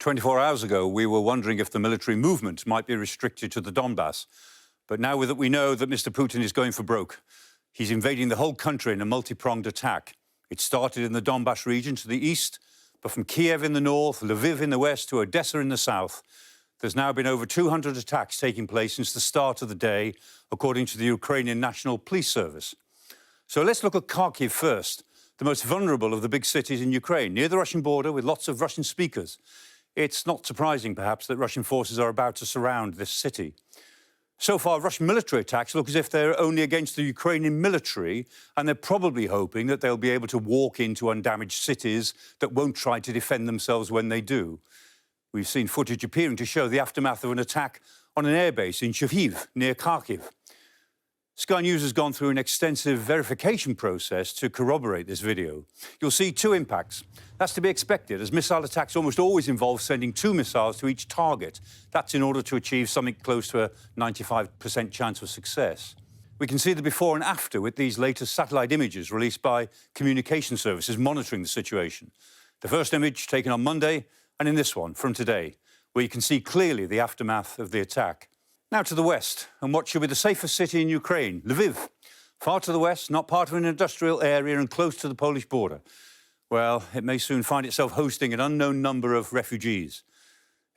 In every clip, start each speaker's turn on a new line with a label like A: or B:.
A: 24 hours ago, we were wondering if the military movement might be restricted to the Donbass. But now we know that Mr. Putin is going for broke. He's invading the whole country in a multi-pronged attack. It started in the Donbass region to the east, but from Kiev in the north, Lviv in the west to Odessa in the south, there's now been over 200 attacks taking place since the start of the day, according to the Ukrainian National Police Service. So let's look at Kharkiv first, the most vulnerable of the big cities in Ukraine, near the Russian border with lots of Russian speakers. It's not surprising, perhaps, that Russian forces are about to surround this city. So far, Russian military attacks look as if they're only against the Ukrainian military, and they're probably hoping that they'll be able to walk into undamaged cities that won't try to defend themselves when they do. We've seen footage appearing to show the aftermath of an attack on an airbase in Lviv, near Kharkiv. Sky News has gone through an extensive verification process to corroborate this video. You'll see two impacts. That's to be expected, as missile attacks almost always involve sending two missiles to each target. That's in order to achieve something close to a 95% chance of success. We can see the before and after with these latest satellite images released by communication services monitoring the situation. The first image taken on Monday, and in this one from today, where you can see clearly the aftermath of the attack. Now to the west, and what should be the safest city in Ukraine, Lviv. Far to the west, not part of an industrial area and close to the Polish border. Well, it may soon find itself hosting an unknown number of refugees.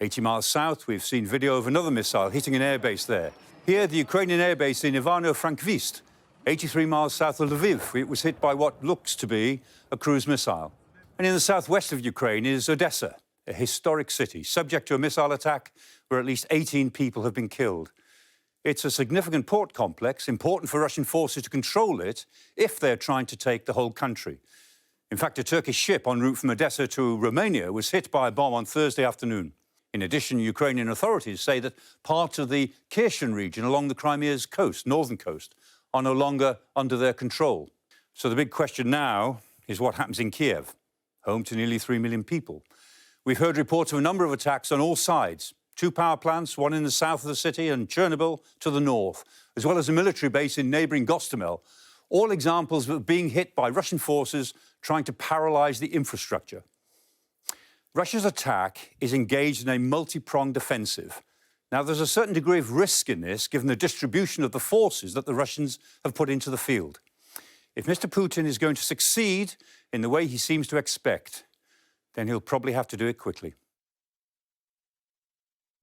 A: 80 miles south, we've seen video of another missile hitting an airbase there. Here, the Ukrainian airbase in Ivano-Frankivsk, 83 miles south of Lviv. It was hit by what looks to be a cruise missile. And in the southwest of Ukraine is Odessa, a historic city, subject to a missile attack where at least 18 people have been killed. It's a significant port complex, important for Russian forces to control it if they're trying to take the whole country. In fact, a Turkish ship en route from Odessa to Romania was hit by a bomb on Thursday afternoon. In addition, Ukrainian authorities say that parts of the Kherson region along the Crimea's coast, northern coast, are no longer under their control. So the big question now is what happens in Kiev, home to nearly 3 million people. We've heard reports of a number of attacks on all sides. 2 power plants, one in the south of the city and Chernobyl to the north, as well as a military base in neighbouring Gostomel. All examples of being hit by Russian forces trying to paralyse the infrastructure. Russia's attack is engaged in a multi-pronged offensive. Now, there's a certain degree of risk in this, given the distribution of the forces that the Russians have put into the field. If Mr. Putin is going to succeed in the way he seems to expect, then he'll probably have to do it quickly.